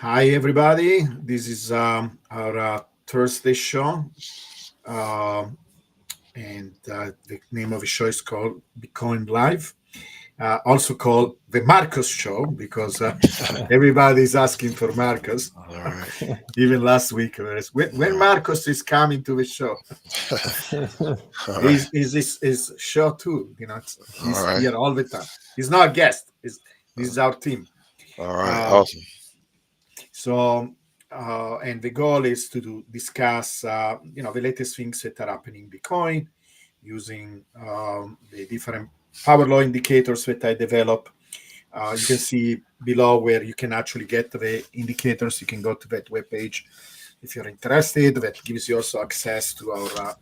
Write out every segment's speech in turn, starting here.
Hi, everybody. This is our Thursday show. And the name of the show is called Bitcoin Live, also called the Marcus Show, because everybody's asking for Marcus. All right. Even last week, when Marcus is coming to the show, All right. is his show too. All He's right. here all the time. He's not a guest. This is our team. All right. Uh, Awesome. So, and the goal is to discuss, the latest things that are happening in Bitcoin using the different power law indicators that I develop. You can see below where you can actually get the indicators. You can go to that webpage if you're interested. That gives you also access to our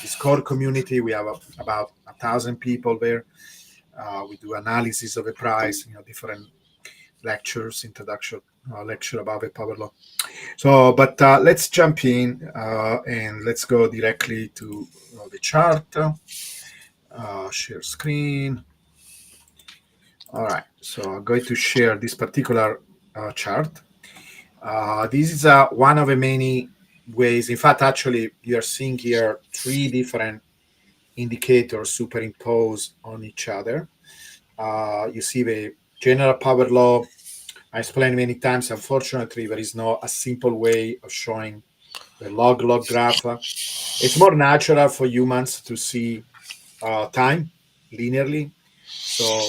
Discord community. We have about 1,000 people there. We do analysis of the price, different lectures, introduction lecture about the power law. So, but let's jump in and let's go directly to the chart. Share screen. All right. So I'm going to share this particular chart. This is one of the many ways. In fact, actually, you are seeing here three different indicators superimposed on each other. You see the general power law. I explained many times. Unfortunately, there is no a simple way of showing the log graph. It's more natural for humans to see time linearly. So,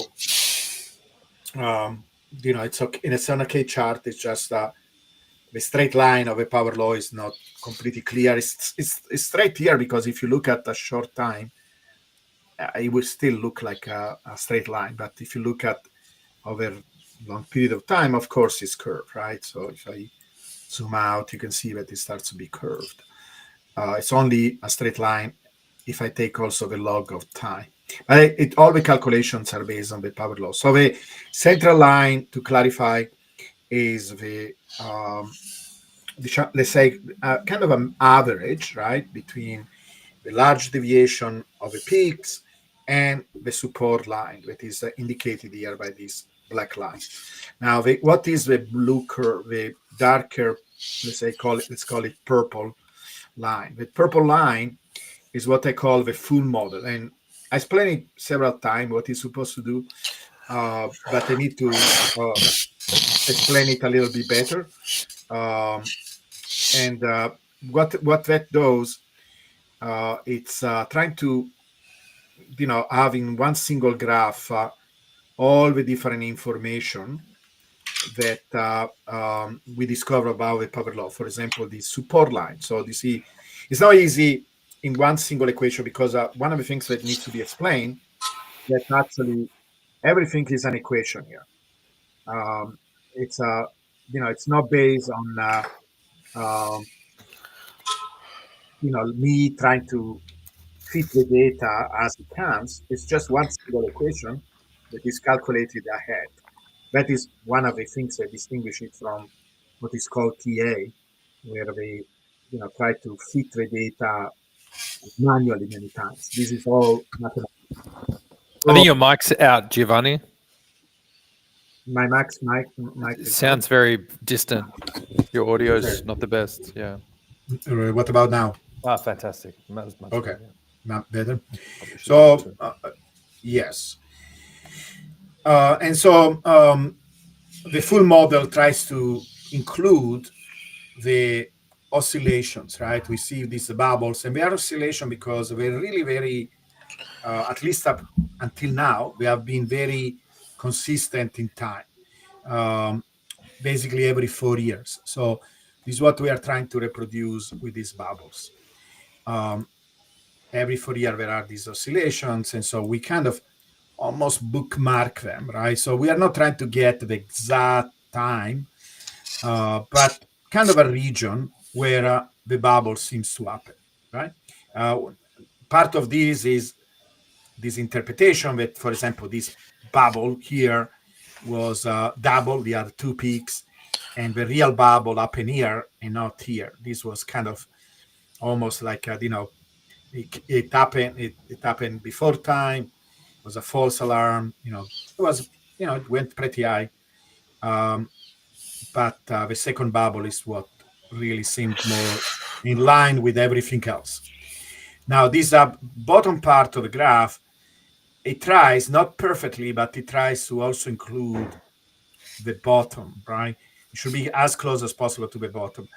it's okay. In a K chart, it's just the straight line of a power law is not completely clear. It's straight here because if you look at a short time, it will still look like a straight line. But if you look at over long period of time, of course, it's curved, right? So if I zoom out, you can see that it starts to be curved. It's only a straight line if I take also the log of time. But all the calculations are based on the power law. So the central line, to clarify, is let's say, kind of an average, right, between the large deviation of the peaks and the support line that is indicated here by this black line. Now, what is the blue curve, the darker, let's call it purple line. The purple line is what I call the full model. And I explained it several times what it's supposed to do, but I need to explain it a little bit better. And what that does, it's trying to, having one single graph, all the different information that we discover about the power law. For example, the support line. So you see, it's not easy in one single equation because one of the things that needs to be explained that actually everything is an equation here. It's it's not based on um, me trying to fit the data as it comes. It's just one single equation that is calculated ahead. That is one of the things that distinguish it from what is called TA, where they try to fit the data manually many times. This is all mathematics. I So think your mic's out, Giovanni. my max mic It is out. sounds very distant. Your audio's not the best. Yeah. What about now? Ah, fantastic. Much Okay, better. Yeah. not better. Probably should So too. yes, and so the full model tries to include the oscillations, right? We see these bubbles, and they are oscillation because we're really very, at least up until now, we have been very consistent in time, basically every 4 years. So this is what we are trying to reproduce with these bubbles. Every 4 years there are these oscillations, and so we kind of almost bookmark them, right? So we are not trying to get the exact time, but kind of a region where the bubble seems to happen, right? Part of this is this interpretation that, for example, this bubble here was double the other two peaks, and the real bubble happened here and not here. This was kind of almost like it happened. It happened before time. It was a false alarm. It was it went pretty high. Um, but the second bubble is what really seemed more in line with everything else. Now, this bottom part of the graph, it tries, not perfectly, but it tries to also include the bottom, right? It should be as close as possible to the bottom.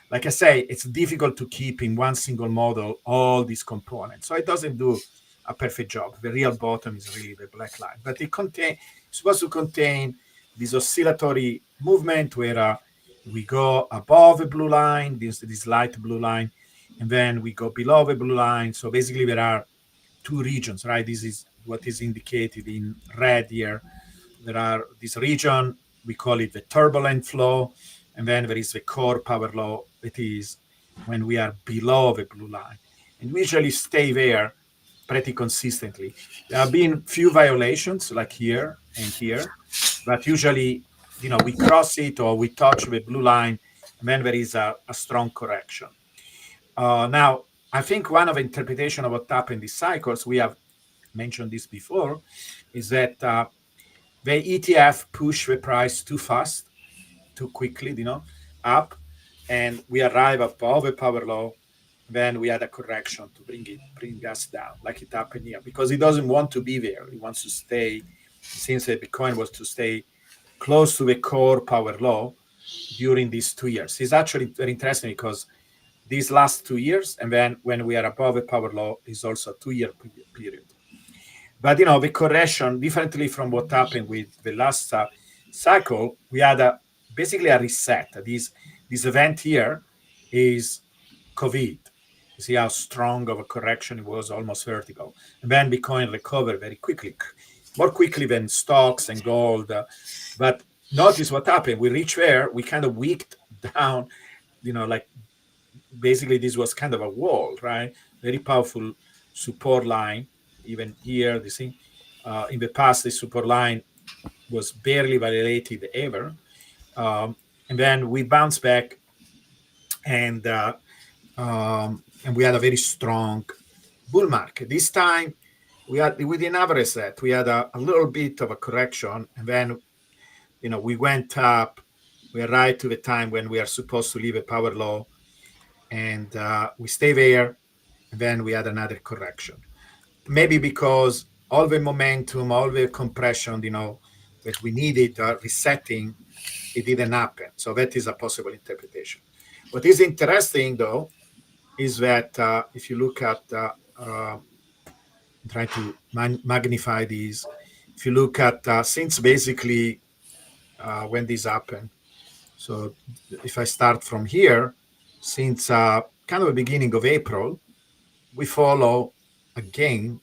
Like I say, it's difficult to keep in one single model all these components. So it doesn't do a perfect job. The real bottom is really the black line, but it's supposed to contain this oscillatory movement where we go above the blue line, this light blue line, and then we go below the blue line. So basically there are two regions, right? This is what is indicated in red here. There are this region, we call it the turbulent flow, and then there is the core power law, that is when we are below the blue line. And we usually stay there pretty consistently. There have been few violations like here and here, but usually, we cross it or we touch the blue line, and then there is a strong correction. Now, I think one of the interpretation of what happened in these cycles, we have mentioned this before, is that the ETF push the price too fast, too quickly, up, and we arrive above the power law. Then we had a correction to bring us down, like it happened here, because it doesn't want to be there. It wants to stay. Since the Bitcoin was to stay close to the core power law during these 2 years. It's actually very interesting because these last 2 years, and then when we are above the power law, is also a 2 year period. But the correction, differently from what happened with the last cycle, we had basically a reset. This event here is COVID. You see how strong of a correction it was, almost vertical. And then Bitcoin recovered very quickly, more quickly than stocks and gold. But notice what happened. We reached there, we kind of wicked down, like basically this was kind of a wall, right? Very powerful support line. Even here, you see, in the past, the support line was barely violated ever. And then we bounced back, and we had a very strong bull market. This time, we didn't average that. We had a little bit of a correction, and then we went up. We arrived to the time when we are supposed to leave a power law, and we stay there, and then we had another correction. Maybe because all the momentum, all the compression, that we needed resetting, it didn't happen. So that is a possible interpretation. What is interesting, though, is that if you look at, try to magnify these, if you look at since basically when this happened. So if I start from here, since kind of the beginning of April, we follow again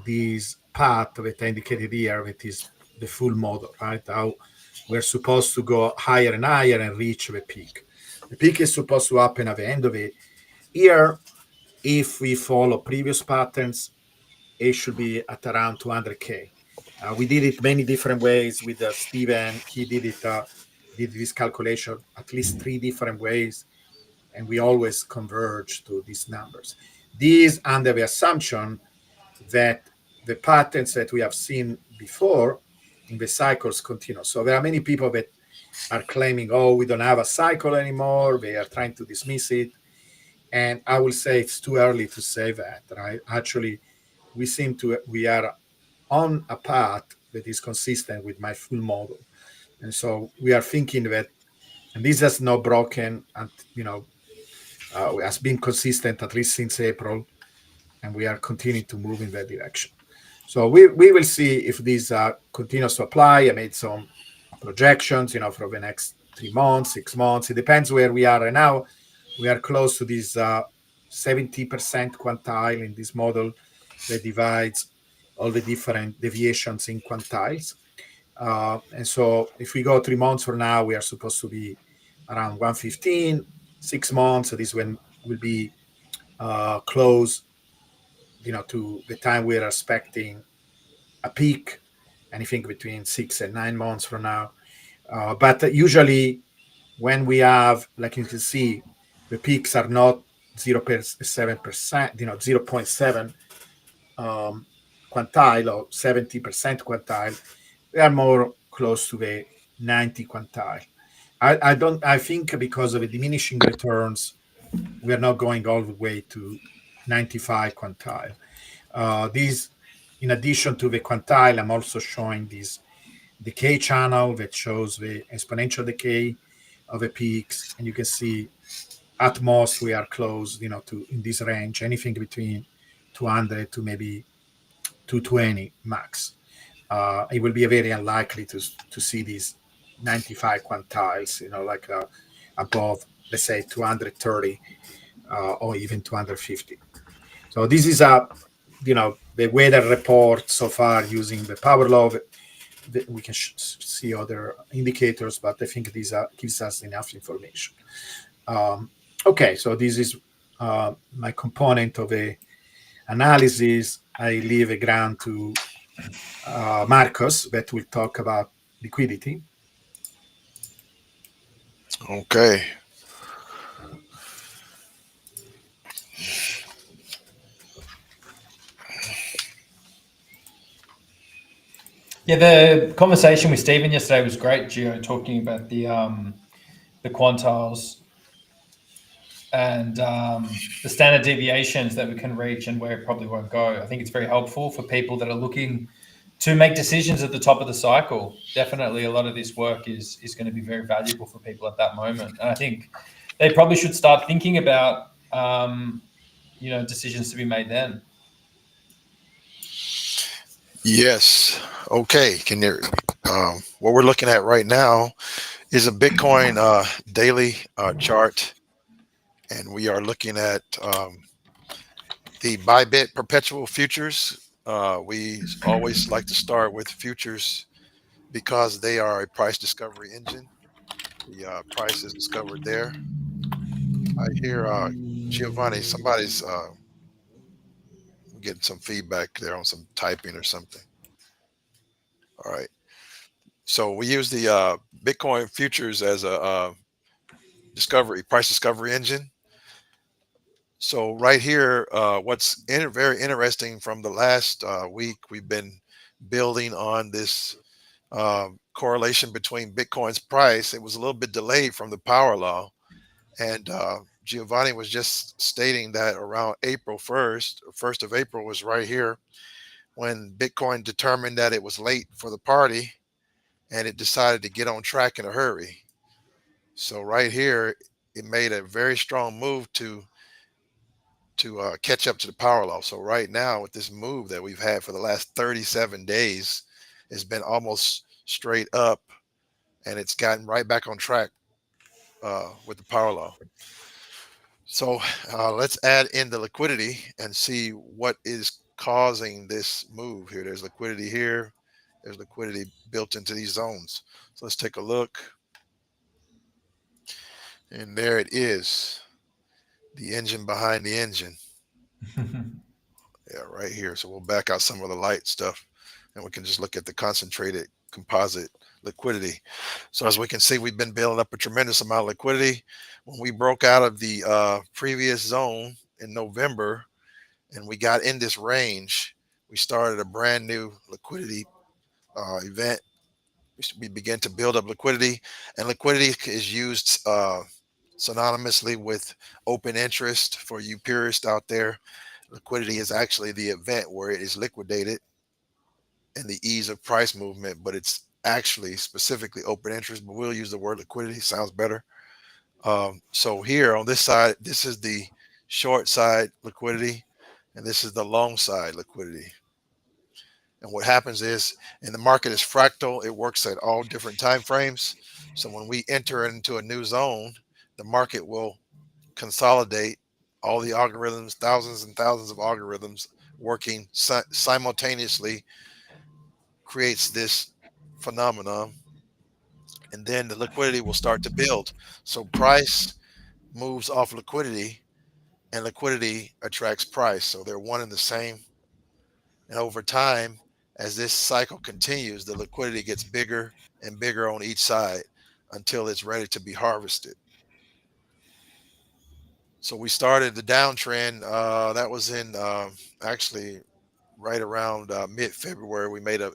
this path that I indicated here, that is the full model, right? How we're supposed to go higher and higher and reach the peak. The peak is supposed to happen at the end of the year. If we follow previous patterns, it should be at around 200K. We did it many different ways with Steven. He did this calculation at least 3 different ways, and we always converge to these numbers. These under the assumption that the patterns that we have seen before in the cycles continue. So there are many people that are claiming, oh, we don't have a cycle anymore. They are trying to dismiss it. And I will say it's too early to say that, right? Actually, we are on a path that is consistent with my full model. And so we are thinking that, and this has not broken, and has been consistent at least since April, and we are continuing to move in that direction. So we will see if this continues to apply. I made some projections, for the next 3 months, 6 months. It depends where we are right now. We are close to this 70% quantile in this model that divides all the different deviations in quantiles. And so if we go 3 months from now, we are supposed to be around 115. 6 months, so this when will be close, to the time we're expecting a peak, anything between 6 and 9 months from now. But usually when we have, like you can see, the peaks are not 0.7%, 0.7 quantile or 70% quantile. They are more close to the 90 quantile. I don't. I think because of the diminishing returns, we are not going all the way to 95 quantile. These, in addition to the quantile, I'm also showing this decay channel that shows the exponential decay of the peaks, and you can see at most we are close, to in this range, anything between 200 to maybe 220 max. It will be very unlikely to see these 95 quantiles, like above, let's say, 230 or even 250. So this is the weather report so far using the power law. We can see other indicators, but I think these gives us enough information. Um, okay, so this is my component of a analysis. I leave a grant to Marcos that will talk about liquidity. Okay. Yeah, the conversation with Stephen yesterday was great, Gio, talking about the quantiles and the standard deviations that we can reach and where it probably won't go. I think it's very helpful for people that are looking to make decisions at the top of the cycle. Definitely, a lot of this work is going to be very valuable for people at that moment. And I think they probably should start thinking about decisions to be made then. Yes. Okay. Can you? What we're looking at right now is a Bitcoin daily chart, and we are looking at the Bybit perpetual futures. We always like to start with futures because they are a price discovery engine. The price is discovered there. I hear Giovanni, somebody's getting some feedback there on some typing or something. All right. So we use the Bitcoin futures as a price discovery engine. So right here, what's very interesting from the last week, we've been building on this correlation between Bitcoin's price. It was a little bit delayed from the power law. And Giovanni was just stating that around April 1st, 1st of April was right here when Bitcoin determined that it was late for the party and it decided to get on track in a hurry. So right here, it made a very strong move to catch up to the power law. So right now, with this move that we've had for the last 37 days, it's been almost straight up, and it's gotten right back on track with the power law. So let's add in the liquidity and see what is causing this move here. There's liquidity here. There's liquidity built into these zones. So let's take a look. And there it is, the engine behind the engine. Yeah, right here. So we'll back out some of the light stuff and we can just look at the concentrated composite liquidity. So as we can see, we've been building up a tremendous amount of liquidity. When we broke out of the previous zone in November and we got in this range, we started a brand new liquidity event. We began to build up liquidity, and liquidity is used synonymously with open interest. For you purists out there, liquidity is actually the event where it is liquidated and the ease of price movement, but it's actually specifically open interest. But we'll use the word liquidity, sounds better. So here on this side, this is the short side liquidity, and this is the long side liquidity. And what happens is, and the market is fractal, it works at all different time frames. So when we enter into a new zone, the market will consolidate all the algorithms, thousands and thousands of algorithms working simultaneously creates this phenomenon, and then the liquidity will start to build. So price moves off liquidity and liquidity attracts price. So they're one and the same. And over time, as this cycle continues, the liquidity gets bigger and bigger on each side until it's ready to be harvested. So we started the downtrend. That was in actually right around mid-February. We made a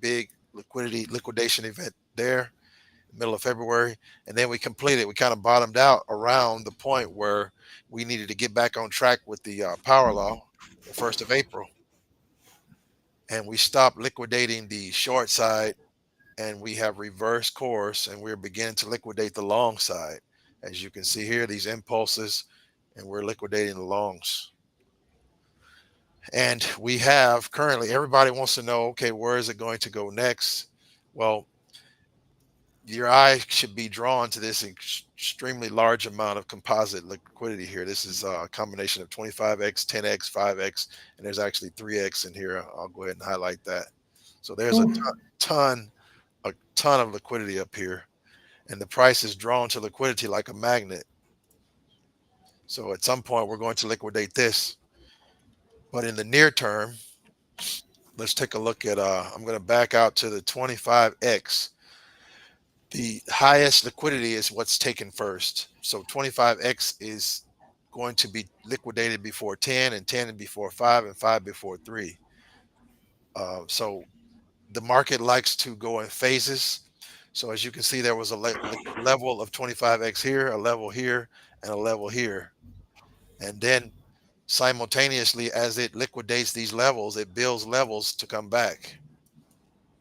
big liquidation event there. middle of February, and then we completed. We kind of bottomed out around the point where we needed to get back on track with the power law, the 1st of April, and we stopped liquidating the short side, and we have reversed course, and we're beginning to liquidate the long side. As you can see here, these impulses, and we're liquidating the longs. And we have currently, everybody wants to know, okay, where is it going to go next? Well, your eye should be drawn to this extremely large amount of composite liquidity here. This is a combination of 25x, 10x, 5x, and there's actually 3x in here. I'll go ahead and highlight that. So there's a ton of liquidity up here, and the price is drawn to liquidity like a magnet. So at some point we're going to liquidate this, but in the near term, let's take a look at I'm going to back out to the 25x. The highest liquidity is what's taken first. So 25x is going to be liquidated before 10, and 10 before 5, and 5 before 3. So the market likes to go in phases. So as you can see, there was a level of 25x here, a level here, and a level here. And then simultaneously, as it liquidates these levels, it builds levels to come back.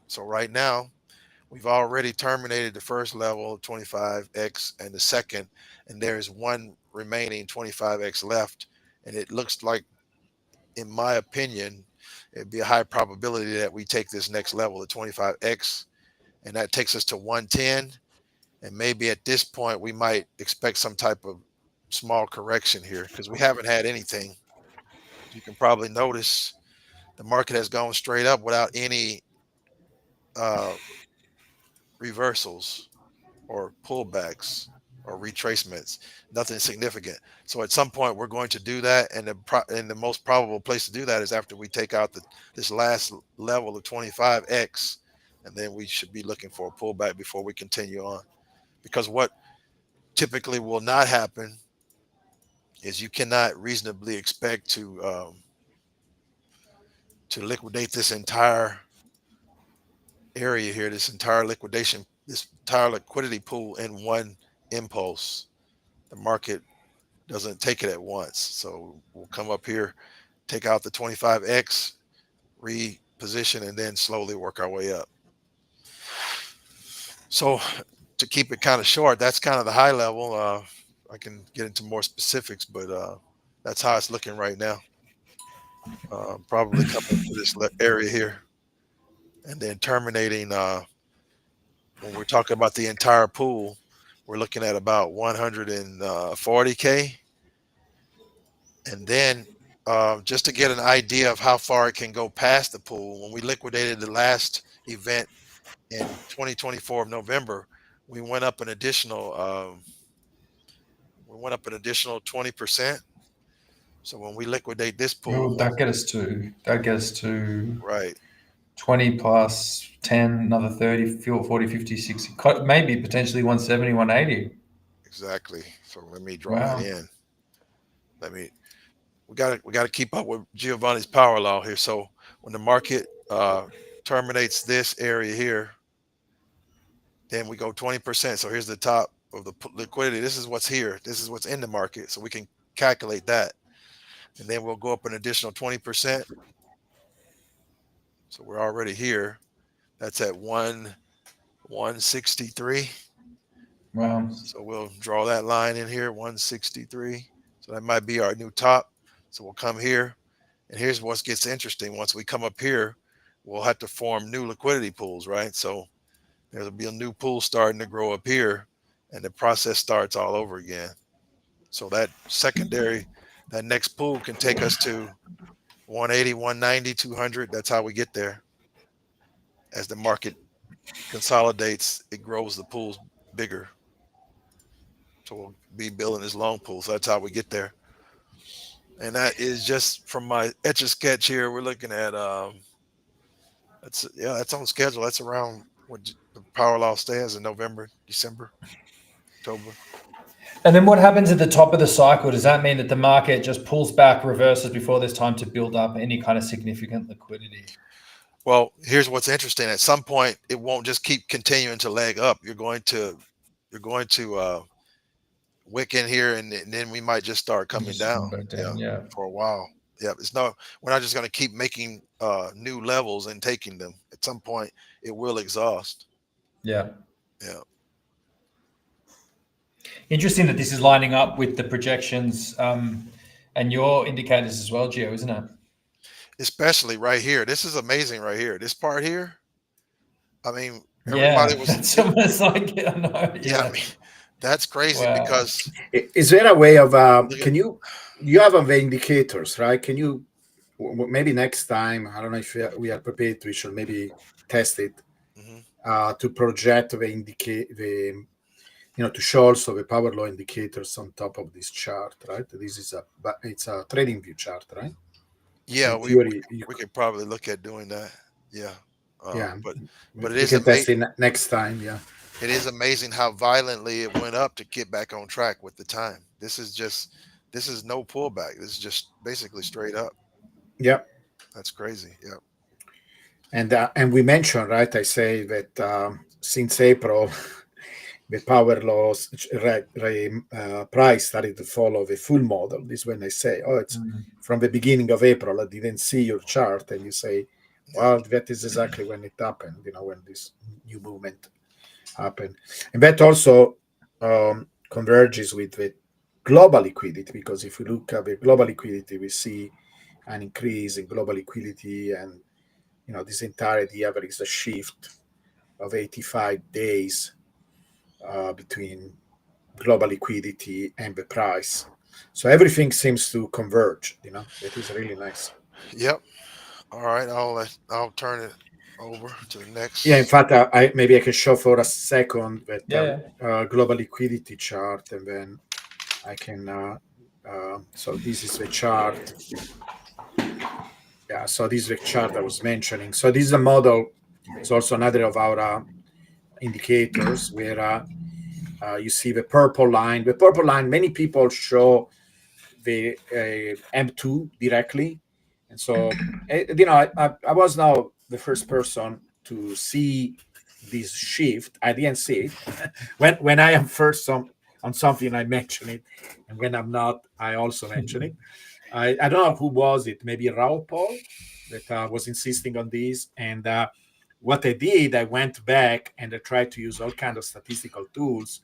So right now, we've already terminated the first level of 25x and the second, and there's one remaining 25x left. And it looks like, in my opinion, it'd be a high probability that we take this next level of 25x, and that takes us to 110. And maybe at this point, we might expect some type of small correction here, because we haven't had anything. You can probably notice the market has gone straight up without any reversals or pullbacks or retracements, nothing significant. So at some point we're going to do that, and the most probable place to do that is after we take out this last level of 25x, and then we should be looking for a pullback before we continue on. Because what typically will not happen is you cannot reasonably expect to liquidate this entire area here, this entire liquidity pool in one impulse. The market doesn't take it at once. So we'll come up here, take out the 25x, reposition, and then slowly work our way up. So to keep it kind of short, that's kind of the high level. I can get into more specifics, but that's how it's looking right now. Probably coming to this area here, and then terminating. When we're talking about the entire pool, we're looking at about 140K. And then just to get an idea of how far it can go past the pool, when we liquidated the last event in 2024 of November, we went up an additional 20%. So when we liquidate this pool, that gets us to right, 20 plus 10, another 30, 40, 50, 60, maybe potentially 170, 180. Exactly. So let me draw that in. We gotta keep up with Giovanni's power law here. So when the market terminates this area here, then we go 20%. So here's the top of the liquidity. This is what's here. This is what's in the market. So we can calculate that. And then we'll go up an additional 20%. So we're already here. That's at 163. Wow. So we'll draw that line in here, 163. So that might be our new top. So we'll come here, and here's what gets interesting. Once we come up here, we'll have to form new liquidity pools, right? So there'll be a new pool starting to grow up here, and the process starts all over again. So that secondary, that next pool can take us to 180, 190, 200. That's how we get there. As the market consolidates, it grows the pools bigger. So we'll be building this long pool. So that's how we get there. And that is just from my Etch-a-Sketch here. We're looking at that's on schedule. That's around what the power law stands in November, December, October. And then what happens at the top of the cycle? Does that mean that the market just pulls back, reverses before there's time to build up any kind of significant liquidity? Well, here's what's interesting. At some point, it won't just keep continuing to leg up. You're going to wick in here, and then we might just start coming Just down. come back Yeah, down. Yeah. for a while. Yeah, we're not just going to keep making new levels and taking them. At some point, it will exhaust. Yeah. Yeah. Interesting that this is lining up with the projections and your indicators as well, Gio, isn't it? Especially right here. This is amazing right here. This part here. I mean, everybody Yeah, was. it's almost like I know. Yeah, I Yeah. mean, that's crazy Wow. because Is there a way of look at. can you have the indicators, right? Can you maybe next time, I don't know if we are prepared, we should maybe test it Mhm. to project the indicate the to show also the power law indicators on top of this chart, right? This is it's a trading view chart, right? So Yeah, in we theory, you we could, could probably look at doing that. Yeah, yeah, but it we is can test it next time. Yeah, amazing how violently it went up to get back on track with the time. This is no pullback. This is just basically straight up. yeah, That's crazy. Yeah. and we mentioned, right? I say that since April, the power laws price started to follow the full model. This is when I say, oh, it's from the beginning of April. I didn't see your chart, and you say, Yeah. well, that is exactly when it happened. When this new movement happened, and that also converges with the global liquidity, because if we look at the global liquidity, we see an increase in global liquidity, and this entire year there is a shift of 85 days between global liquidity and the price. So everything seems to converge. That is really nice. Yep. All right. I'll turn it over to the Yeah, in next. fact, maybe I can show for a second that Yeah. global liquidity chart, and then I can. So this is the chart. Yeah, so this is the chart I was mentioning. So this is a model. It's also another of our indicators where you see the purple line. The purple line, many people show the M2 directly. And so, I was now the first person to see this shift. I didn't see it. when I am first on something, I mention it. And when I'm not, I also mention it. I don't know who was it, maybe Raul Paul that was insisting on this. And what I did, I went back and I tried to use all kinds of statistical tools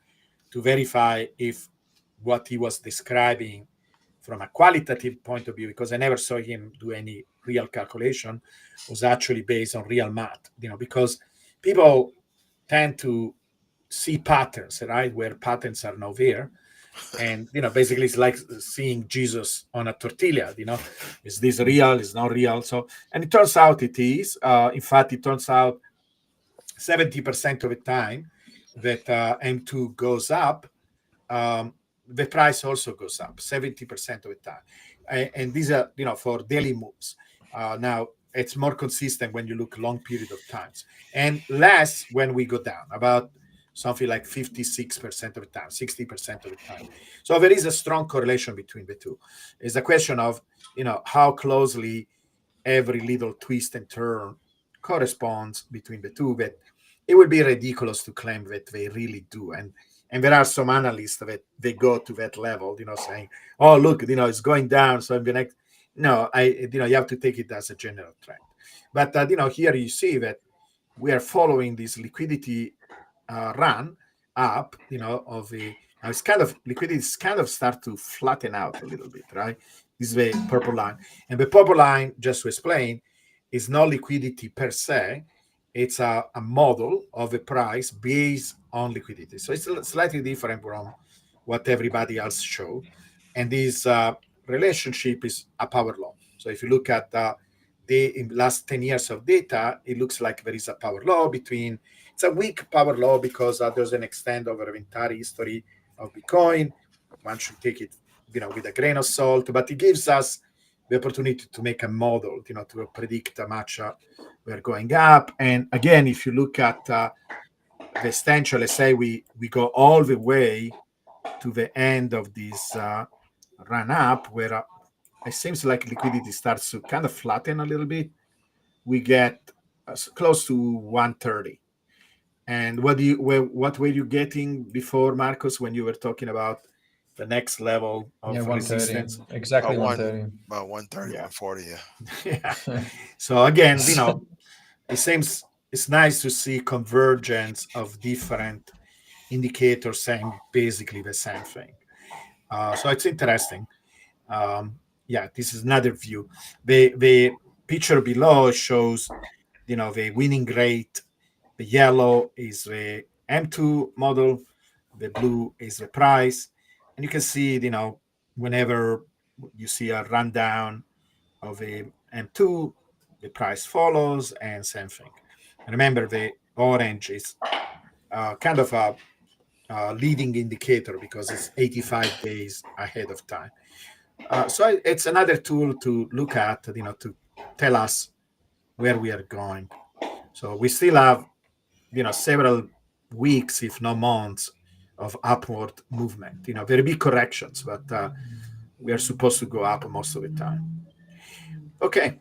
to verify if what he was describing from a qualitative point of view, because I never saw him do any real calculation, was actually based on real math. Because people tend to see patterns, right, where patterns are not there. And basically it's like seeing Jesus on a tortilla. Is this real, is not real? So, and it turns out it is. In fact, it turns out 70% of the time that M2 goes up, the price also goes up 70% of the time. And these are, for daily moves. Now, it's more consistent when you look long period of times, and less when we go down, about something like 56% of the time, 60% of the time. So there is a strong correlation between the two. It's a question of, how closely every little twist and turn corresponds between the two. But it would be ridiculous to claim that they really do. And there are some analysts that they go to that level, saying, "Oh, look, it's going down." So in the next, no, you have to take it as a general trend. But here you see that we are following this liquidity run up, of the now it's kind of liquidity is kind of start to flatten out a little bit, right? This is the purple line, and the purple line, just to explain, is not liquidity per se. It's a model of a price based on liquidity. So it's slightly different from what everybody else show. And this relationship is a power law. So if you look at the last 10 years of data, it looks like there is a power law between, it's a weak power law because there's an extent over the entire history of Bitcoin. One should take it, with a grain of salt, but it gives us the opportunity to make a model, to predict how much we're going up. And again, if you look at the extension, let's say we go all the way to the end of this run up, where it seems like liquidity starts to kind of flatten a little bit. We get close to 130. And what were you getting before, Marcos, when you were talking about the next level of 130. resistance? Exactly About 130. About 130, Yeah. 140, yeah. Yeah. So again, it seems it's nice to see convergence of different indicators saying basically the same thing. So it's interesting. Yeah, this is another view. The picture below shows, the winning rate. The yellow is the M2 model. The blue is the price. And you can see, whenever you see a rundown of a M2, the price follows and same thing. And remember, the orange is kind of a leading indicator because it's 85 days ahead of time. So it's another tool to look at, to tell us where we are going. So we still have, several weeks, if not months, of upward movement. Very big corrections, but we are supposed to go up most of the time. Okay.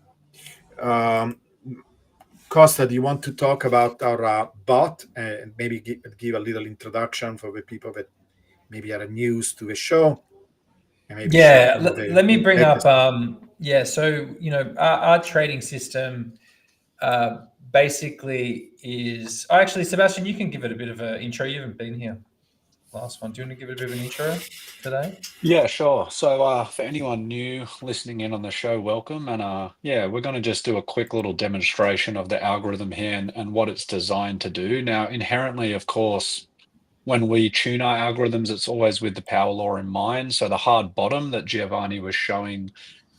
Costa, do you want to talk about our bot and maybe give a little introduction for the people that maybe are new to the show? And maybe share, let me bring up latest- so our trading system basically is actually, Sebastian, you can give it a bit of an intro. You haven't been here last one. Do you want to give it a bit of an intro today? Yeah, sure. So for anyone new listening in on the show, welcome. And yeah, we're going to just do a quick little demonstration of the algorithm here and what it's designed to do. Now, inherently, of course, when we tune our algorithms, it's always with the power law in mind. So the hard bottom that Giovanni was showing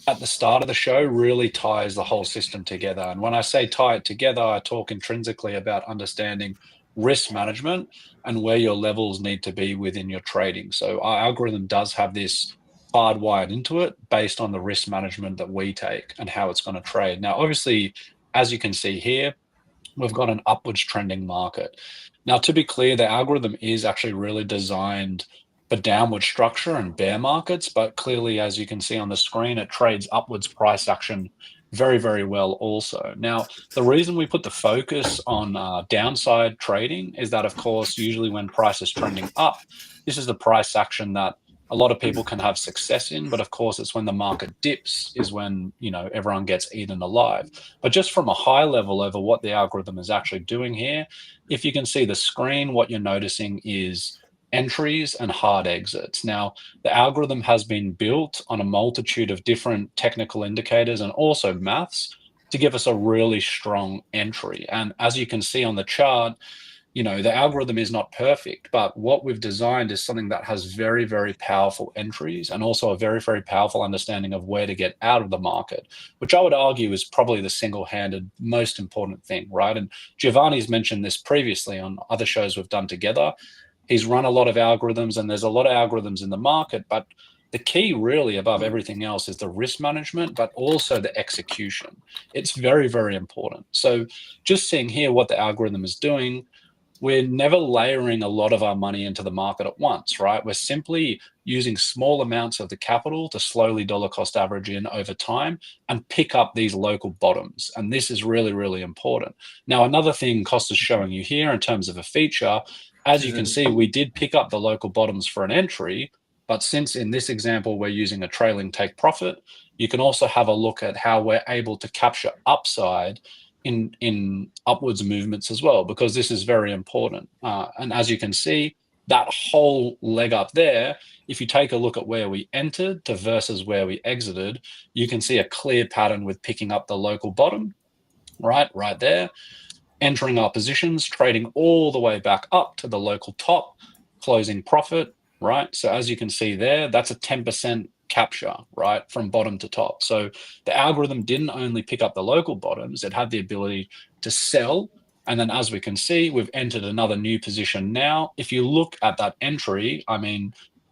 at the start of the show really ties the whole system together. And when I say tie it together, I talk intrinsically about understanding risk management and where your levels need to be within your trading. So our algorithm does have this hardwired into it based on the risk management that we take and how it's going to trade. Now, obviously, as you can see here, we've got an upwards trending market. Now, to be clear, the algorithm is actually really designed for downward structure and bear markets, but clearly, as you can see on the screen, it trades upwards price action very, very well also. Now, the reason we put the focus on downside trading is that, of course, usually when price is trending up, this is the price action that a lot of people can have success in, but of course, it's when the market dips is when, everyone gets eaten alive. But just from a high level over what the algorithm is actually doing here, if you can see the screen, what you're noticing is entries and hard exits. Now, the algorithm has been built on a multitude of different technical indicators and also maths to give us a really strong entry. And as you can see on the chart, the algorithm is not perfect, but what we've designed is something that has very, very powerful entries and also a very, very powerful understanding of where to get out of the market, which I would argue is probably the single-handed most important thing, right? And Giovanni's mentioned this previously on other shows we've done together. He's run a lot of algorithms, and there's a lot of algorithms in the market, but the key really above everything else is the risk management, but also the execution. It's very, very important. So just seeing here what the algorithm is doing, we're never layering a lot of our money into the market at once, right? We're simply using small amounts of the capital to slowly dollar cost average in over time and pick up these local bottoms. And this is really, really important. Now, another thing Costa's showing you here in terms of a feature, as you can see, we did pick up the local bottoms for an entry, but since in this example, we're using a trailing take profit, you can also have a look at how we're able to capture upside in upwards movements as well, because this is very important. And as you can see, that whole leg up there, if you take a look at where we entered to versus where we exited, you can see a clear pattern with picking up the local bottom, right there, entering our positions, trading all the way back up to the local top, closing profit, right? So as you can see there, that's a 10% capture, right, from bottom to top. So the algorithm didn't only pick up the local bottoms, it had the ability to sell. And then as we can see, we've entered another new position now. If you look at that entry,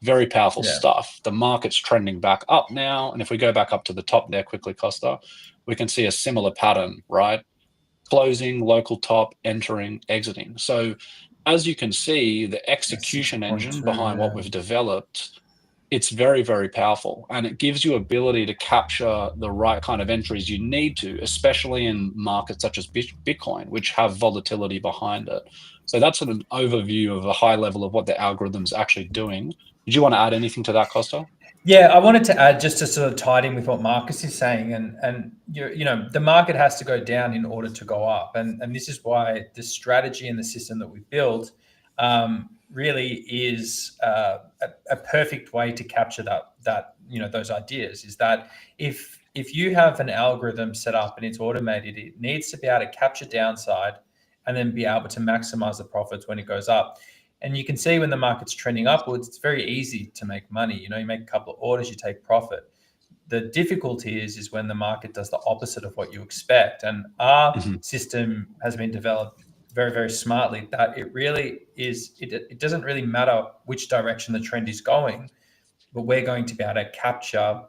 very powerful stuff. The market's trending back up now. And if we go back up to the top there quickly, Costa, we can see a similar pattern, right? Closing, local top, entering, exiting. So as you can see, the execution engine behind what we've developed it's very, very powerful, and it gives you ability to capture the right kind of entries you need to, especially in markets such as Bitcoin, which have volatility behind it. So that's an overview of a high level of what the algorithm's actually doing. Did you want to add anything to that, Costa? Yeah, I wanted to add, just to sort of tie it in with what Marcus is saying, and you know, the market has to go down in order to go up, and this is why the strategy and the system that we built really is a perfect way to capture that you know, those ideas. Is that if you have an algorithm set up and it's automated, it needs to be able to capture downside and then be able to maximize the profits when it goes up. And you can see when the market's trending upwards, it's very easy to make money. You know, you make a couple of orders, you take profit. The difficulty is when the market does the opposite of what you expect. And our system has been developed very, very smartly, that it really is, it doesn't really matter which direction the trend is going, but we're going to be able to capture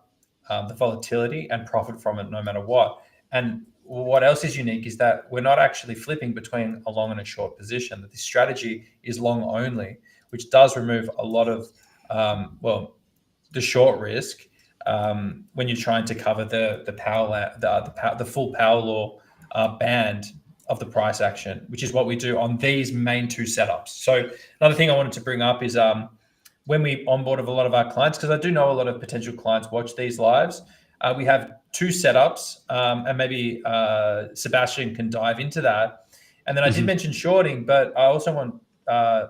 the volatility and profit from it no matter what. And what else is unique is that we're not actually flipping between a long and a short position. That this strategy is long only, which does remove a lot of the short risk when you're trying to cover the full power law band of the price action, which is what we do on these main two setups. So another thing I wanted to bring up is when we onboard a lot of our clients, because I do know a lot of potential clients watch these lives, we have two setups, and maybe Sebastian can dive into that. And then I did mention shorting, but I also want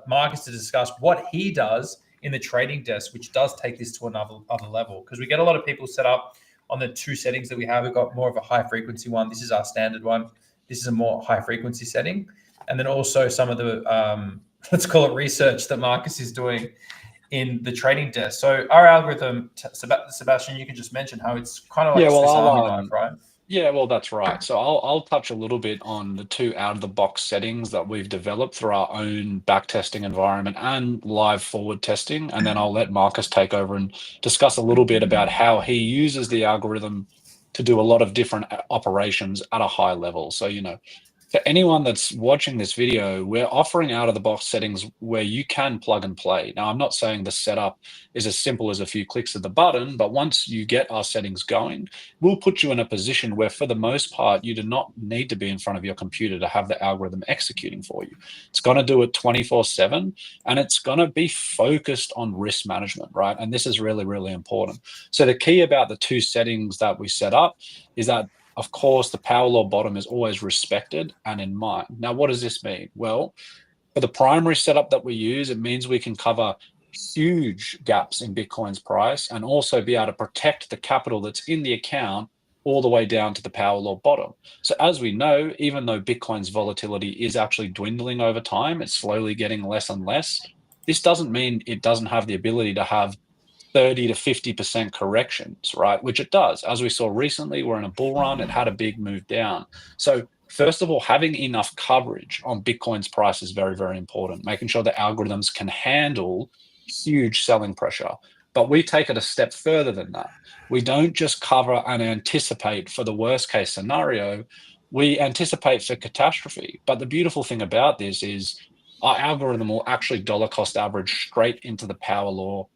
Marcus to discuss what he does in the trading desk, which does take this to another level, because we get a lot of people set up on the two settings that we have. We've got more of a high frequency one. This is our standard one. This is a more high frequency setting. And then also some of the, let's call it research that Marcus is doing in the trading desk. So our algorithm, Sebastian, you can just mention how it's kind of like a Swiss Army knife, right? Yeah, well, that's right. So I'll touch a little bit on the two out-of-the-box settings that we've developed through our own backtesting environment and live forward testing, and then I'll let Marcus take over and discuss a little bit about how he uses the algorithm to do a lot of different operations at a high level. So, you know, for anyone that's watching this video, we're offering out-of-the-box settings where you can plug and play. Now, I'm not saying the setup is as simple as a few clicks of the button, but once you get our settings going, we'll put you in a position where, for the most part, you do not need to be in front of your computer to have the algorithm executing for you. It's going to do it 24/7, and it's going to be focused on risk management, right? And this is really, really important. So the key about the two settings that we set up is that, of course, the power law bottom is always respected and in mind. Now, what does this mean? Well, for the primary setup that we use, it means we can cover huge gaps in Bitcoin's price and also be able to protect the capital that's in the account all the way down to the power law bottom. So as we know, even though Bitcoin's volatility is actually dwindling over time, it's slowly getting less and less. This doesn't mean it doesn't have the ability to have 30 to 50% corrections, right? Which it does. As we saw recently, we're in a bull run, it had a big move down. So first of all, having enough coverage on Bitcoin's price is very, very important, making sure the algorithms can handle huge selling pressure. But we take it a step further than that. We don't just cover and anticipate for the worst case scenario, we anticipate for catastrophe. But the beautiful thing about this is our algorithm will actually dollar cost average straight into the power law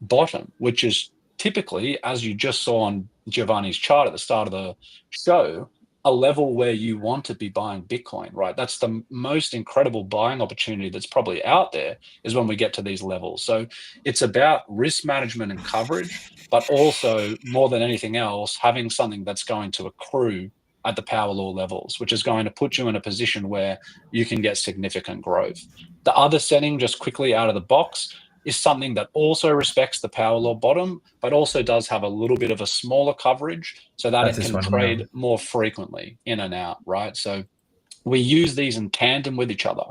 bottom, which is typically, as you just saw on Giovanni's chart at the start of the show, a level where you want to be buying Bitcoin, right? That's the most incredible buying opportunity that's probably out there, is when we get to these levels. So it's about risk management and coverage, but also, more than anything else, having something that's going to accrue at the power law levels, which is going to put you in a position where you can get significant growth. The other setting, just quickly out of the box, is something that also respects the power law bottom, but also does have a little bit of a smaller coverage so that it can trade more frequently in and out, right? So we use these in tandem with each other.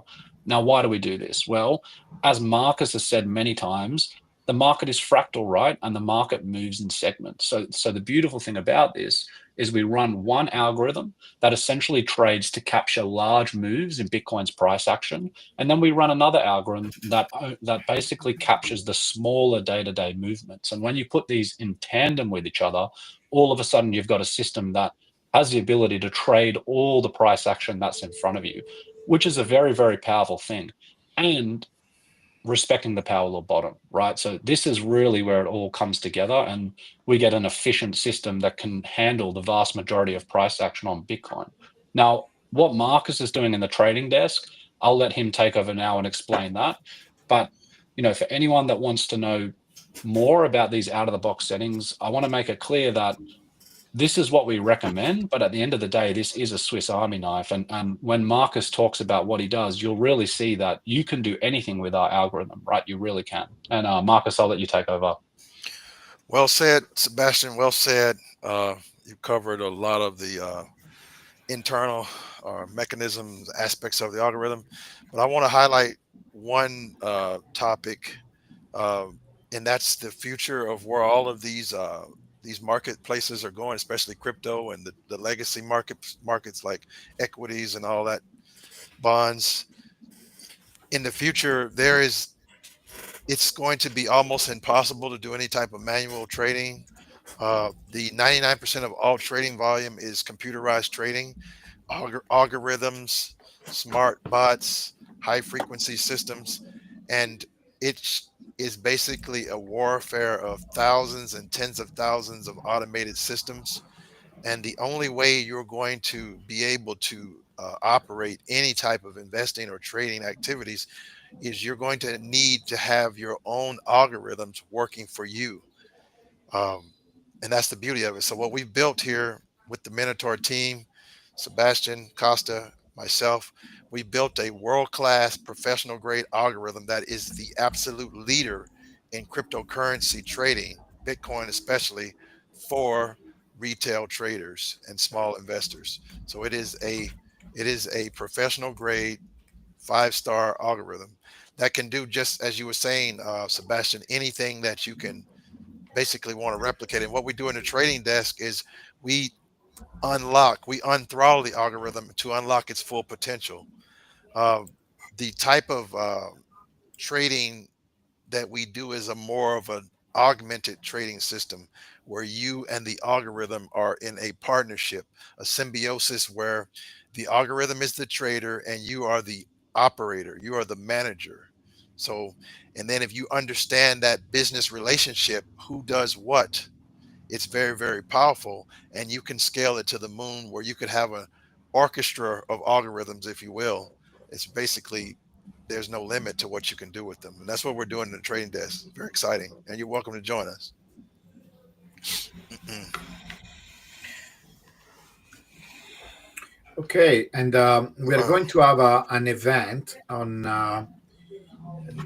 Now, why do we do this? Well, as Marcus has said many times, the market is fractal, right? And the market moves in segments. So the beautiful thing about this is we run one algorithm that essentially trades to capture large moves in Bitcoin's price action. And then we run another algorithm that basically captures the smaller day-to-day movements. And when you put these in tandem with each other, all of a sudden you've got a system that has the ability to trade all the price action that's in front of you, which is a very, very powerful thing. And respecting the power law bottom, right? So this is really where it all comes together, and we get an efficient system that can handle the vast majority of price action on Bitcoin. Now, what Marcus is doing in the trading desk, I'll let him take over now and explain that. But for anyone that wants to know more about these out-of-the-box settings, I want to make it clear that this is what we recommend, but at the end of the day, this is a Swiss Army knife. And when Marcus talks about what he does, you'll really see that you can do anything with our algorithm, right? You really can. And Marcus, I'll let you take over. Well said, Sebastian. Well said. You covered a lot of the internal mechanisms, aspects of the algorithm, but I want to highlight one topic, and that's the future of where all of these marketplaces are going, especially crypto and the legacy markets like equities and all that, bonds. In the future, it's going to be almost impossible to do any type of manual trading. The 99% of all trading volume is computerized trading, algorithms, smart bots, high frequency systems, and it is basically a warfare of thousands and tens of thousands of automated systems. And the only way you're going to be able to operate any type of investing or trading activities is you're going to need to have your own algorithms working for you. Um, and that's the beauty of it. So what we've built here with the Minotaur team, Sebastian, Costa, myself, we built a world-class professional grade algorithm that is the absolute leader in cryptocurrency trading, Bitcoin especially, for retail traders and small investors. So it is a professional grade 5-star algorithm that can do, just as you were saying, Sebastian, anything that you can basically want to replicate. And what we do in the trading desk is we unthrottle the algorithm to unlock its full potential. Uh, the type of trading that we do is a more of an augmented trading system where you and the algorithm are in a partnership, a symbiosis where the algorithm is the trader and you are the operator, you are the manager. So, and then if you understand that business relationship, who does what, it's very, very powerful, and you can scale it to the moon where you could have an orchestra of algorithms, if you will. It's basically, there's no limit to what you can do with them, and that's what we're doing in the trading desk. Very exciting, and you're welcome to join us. Okay, and we are going to have an event on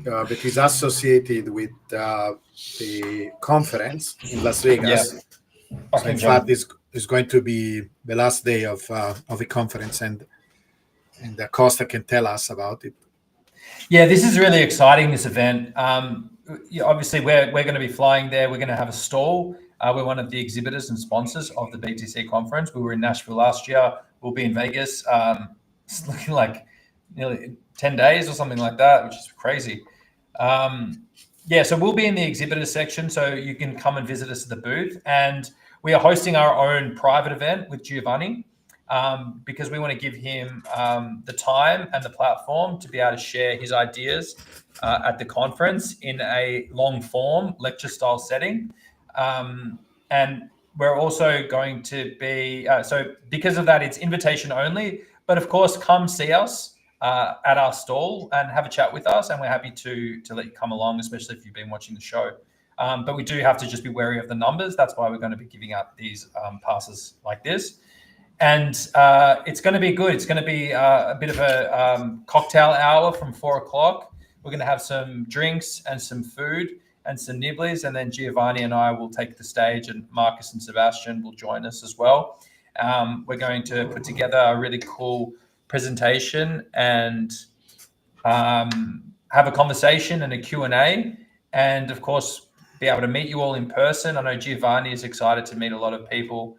that is associated with the conference in Las Vegas. I So can in jump. fact, it's going to be the last day of the conference, and Costa can tell us about it. Yeah, this is really exciting, this event. Obviously, we're going to be flying there. We're going to have a stall. We're one of the exhibitors and sponsors of the BTC conference. We were in Nashville last year. We'll be in Vegas. It's looking like nearly 10 days or something like that, which is crazy. Yeah, so we'll be in the exhibitor section, so you can come and visit us at the booth. And we are hosting our own private event with Giovanni. Because we want to give him the time and the platform to be able to share his ideas at the conference in a long form lecture style setting. And we're also going to be, so because of that, it's invitation only. But of course, come see us at our stall and have a chat with us. And we're happy to let you come along, especially if you've been watching the show. But we do have to just be wary of the numbers. That's why we're going to be giving out these passes like this. And it's going to be good. It's going to be a bit of a cocktail hour from 4 o'clock. We're going to have some drinks and some food and some nibblies. And then Giovanni and I will take the stage, and Marcus and Sebastian will join us as well. We're going to put together a really cool presentation and have a conversation and a Q&A. And of course, be able to meet you all in person. I know Giovanni is excited to meet a lot of people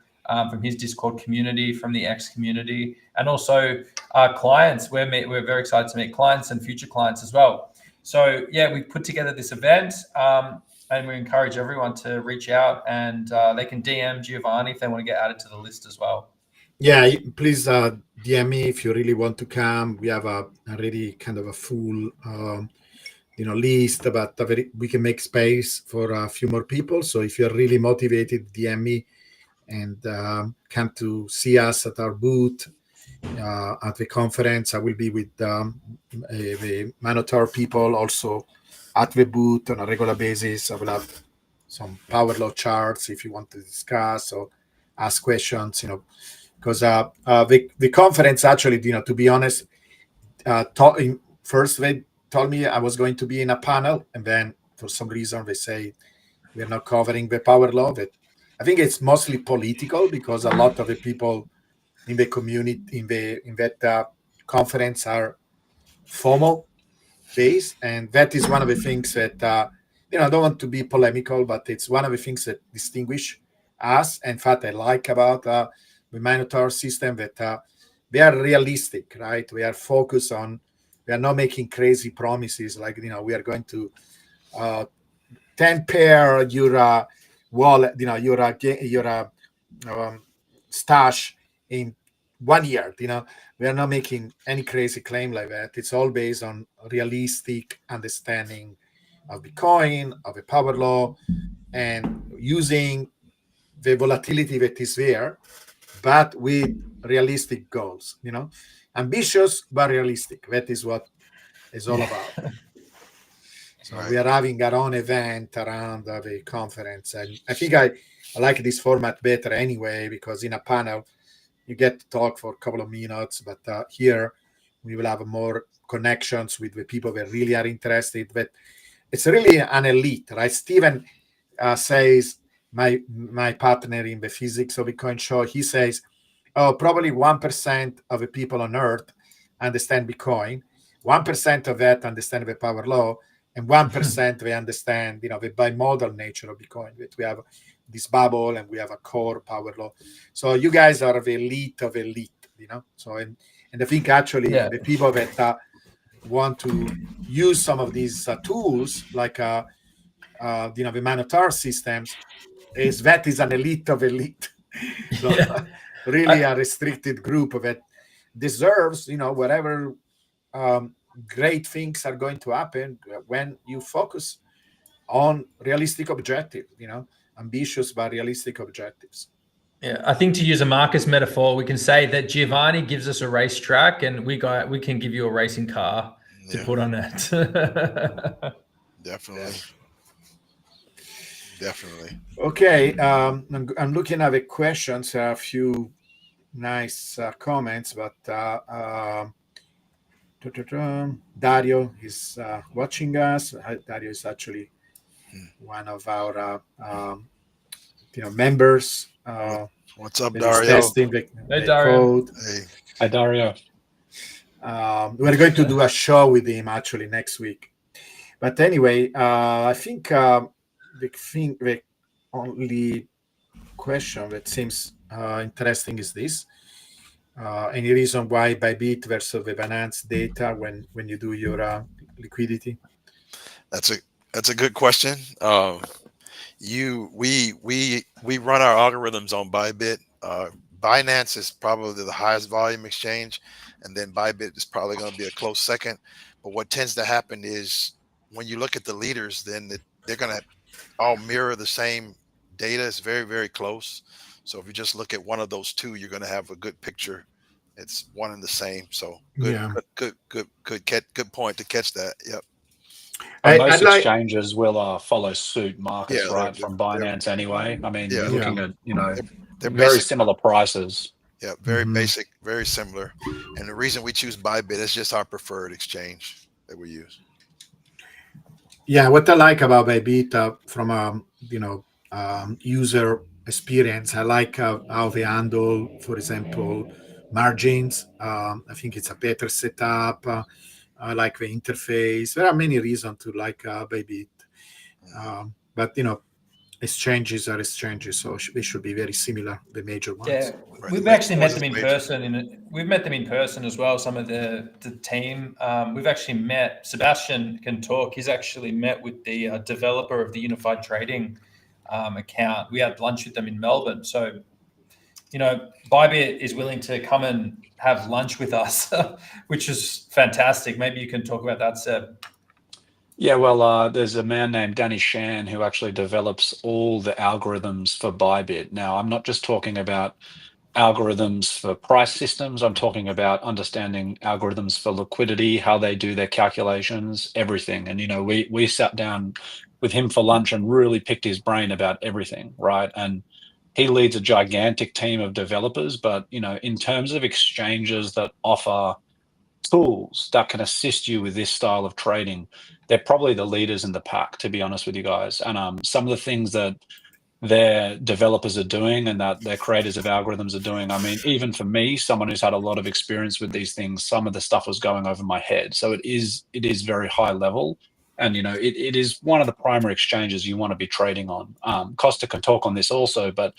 from his Discord community, from the X community, and also clients. We're very excited to meet clients and future clients as well. So yeah, we put together this event, and we encourage everyone to reach out, and they can DM Giovanni if they want to get added to the list as well. Yeah, please DM me if you really want to come. We have a already kind of a full list, but we can make space for a few more people. So if you're really motivated, DM me and come to see us at our booth at the conference. I will be with the Minotaur people also at the booth on a regular basis. I will have some power law charts if you want to discuss or ask questions, because the conference actually, to be honest, first they told me I was going to be in a panel, and then for some reason they say we are not covering the power law. That I think it's mostly political, because a lot of the people in the community in that conference are FOMO based, and that is one of the things that I don't want to be polemical, but it's one of the things that distinguish us. In fact, I like about the Minotaur system that we are realistic, right? We are focused on. We are not making crazy promises like we are going to 10 pair your wallet, your stash in 1 year. We are not making any crazy claim like that. It's all based on realistic understanding of Bitcoin, of the power law, and using the volatility that is there, but with realistic goals. Ambitious but realistic. That is what it's all about. So Right. we are having our own event around the conference, and I think I like this format better anyway, because in a panel you get to talk for a couple of minutes, but here we will have more connections with the people that really are interested. But it's really an elite, right? Steven says, my partner in the physics of Bitcoin show, he says, oh, probably 1% of the people on Earth understand Bitcoin, 1% of that understand the power law, and 1% they understand, the bimodal nature of Bitcoin. That we have this bubble and we have a core power law. So you guys are the elite of elite, So and I think actually the people that want to use some of these tools, like the Minotaur systems, is an elite of elite. So really a restricted group that deserves, whatever great things are going to happen when you focus on realistic objectives, ambitious but realistic objectives. Yeah, I think to use a Marcus metaphor, we can say that Giovanni gives us a racetrack, and we can give you a racing car to put on it. Definitely. Definitely. Okay, I'm looking at the questions. A few nice comments, but Dario is watching us. Dario is actually one of our members. What's up, that is Dario? testing the Dario. code. Hey. Hi, Dario. We're going to do a show with him actually next week. But anyway, I think the only question that seems interesting is this. Any reason why Bybit versus the Binance data when you do your liquidity? That's a good question. We run our algorithms on Bybit. Binance is probably the highest volume exchange, and then Bybit is probably going to be a close second. But what tends to happen is when you look at the leaders, then they're going to all mirror the same data. It's very, very close. So if you just look at one of those two, you're going to have a good picture. It's one and the same. So good point to catch that. Yep. Most exchanges will follow suit, Marcus, right, from Binance anyway. I mean, you're looking at, they're very similar prices. Yeah, very basic, very similar. And the reason we choose Bybit is just our preferred exchange that we use. Yeah, what I like about Bybit from a user experience, I like how they handle, for example, margins. I think it's a better setup. I like the interface. There are many reasons to like Bybit, but exchanges are exchanges, so they should be very similar, the major ones. Yeah, we've actually met them in person. We've met them in person as well. Some of the team. We've actually met. Sebastian can talk. He's actually met with the developer of the Unified Trading account. We had lunch with them in Melbourne. So, Bybit is willing to come and have lunch with us, which is fantastic. Maybe you can talk about that, Seb. Yeah, well, there's a man named Danny Shan who actually develops all the algorithms for Bybit. Now, I'm not just talking about algorithms for price systems. I'm talking about understanding algorithms for liquidity, how they do their calculations, everything. And, we sat down with him for lunch and really picked his brain about everything, right? And he leads a gigantic team of developers, but, in terms of exchanges that offer tools that can assist you with this style of trading, they're probably the leaders in the pack, to be honest with you guys. And some of the things that their developers are doing and that their creators of algorithms are doing, I mean, even for me, someone who's had a lot of experience with these things, some of the stuff was going over my head. So it is very high level. And, it is one of the primary exchanges you want to be trading on. Costa can talk on this also, but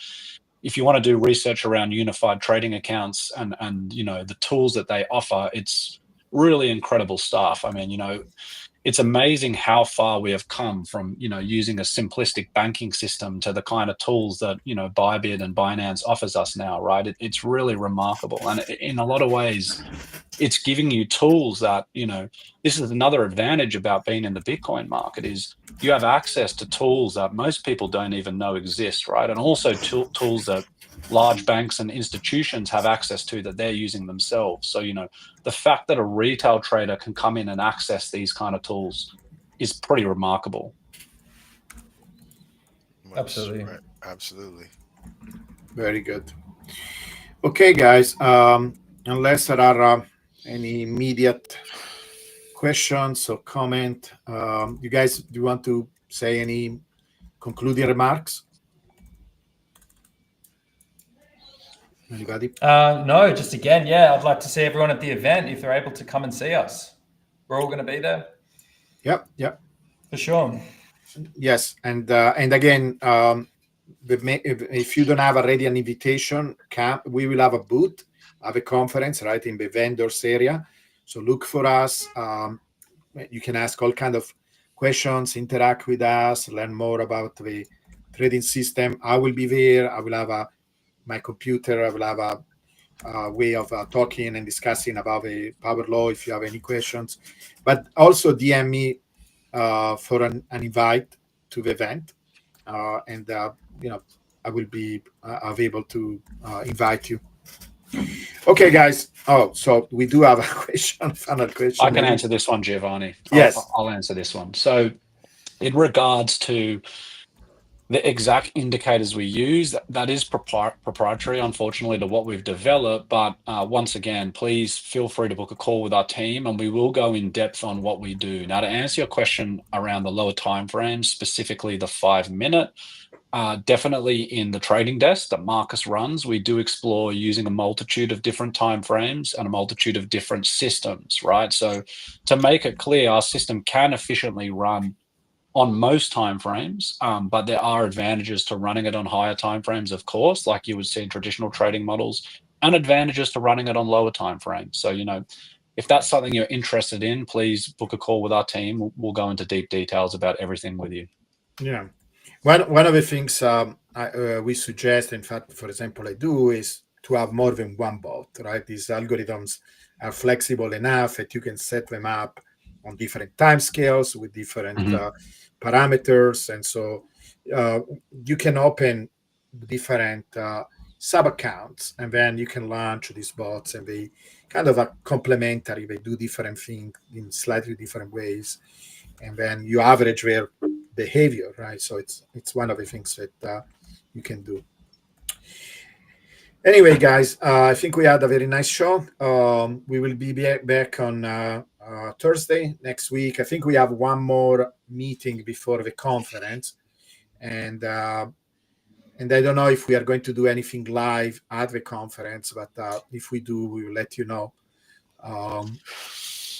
if you want to do research around unified trading accounts and the tools that they offer, it's really incredible stuff. I mean, it's amazing how far we have come from, using a simplistic banking system to the kind of tools that, Bybit and Binance offers us now, right? It's really remarkable. And in a lot of ways, it's giving you tools that, this is another advantage about being in the Bitcoin market is you have access to tools that most people don't even know exist, right? And also tools that large banks and institutions have access to that they're using themselves. So, the fact that a retail trader can come in and access these kind of tools is pretty remarkable. Absolutely. Right. Absolutely. Very good. Okay, guys. Unless there are any immediate questions or comment, you guys, do you want to say any concluding remarks? Anybody? No, just again, I'd like to see everyone at the event if they're able to come and see us. We're all going to be there. Yep. For sure. Yes, and again, if you don't have already an invitation, we will have a booth, have a conference right in the vendors area. So look for us. You can ask all kind of questions, interact with us, learn more about the trading system. I will be there. I will have my computer. I will have a way of talking and discussing about the power law if you have any questions. But also DM me for an invite to the event, and I will be available to invite you. Okay, guys. Oh, so we do have a question, final question. I can answer this one, Giovanni. Yes. I'll answer this one. So in regards to the exact indicators we use, that is proprietary, unfortunately, to what we've developed. But once again, please feel free to book a call with our team and we will go in depth on what we do. Now, to answer your question around the lower time frames, specifically the 5-minute, definitely in the trading desk that Marcus runs, we do explore using a multitude of different time frames and a multitude of different systems, right? So to make it clear, our system can efficiently run on most timeframes, but there are advantages to running it on higher timeframes, of course, like you would see in traditional trading models, and advantages to running it on lower timeframes. So, if that's something you're interested in, please book a call with our team. We'll go into deep details about everything with you. Yeah. One of the things we suggest, in fact, for example, I do, is to have more than one bot, right? These algorithms are flexible enough that you can set them up on different time scales with different parameters. And so you can open different sub accounts and then you can launch these bots, and they kind of are complementary. They do different things in slightly different ways. And then you average their behavior, right? So it's one of the things that you can do. Anyway, guys, I think we had a very nice show. We will be back on Thursday next week. I think we have one more meeting before the conference, and I don't know if we are going to do anything live at the conference, but if we do, we will let you know.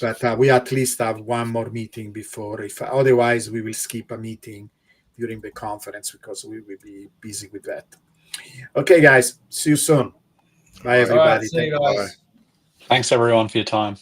But we at least have one more meeting before. If otherwise, we will skip a meeting during the conference because we will be busy with that. Okay, guys. See you soon. Bye, everybody. All right, see you guys. Thanks, everyone, for your time.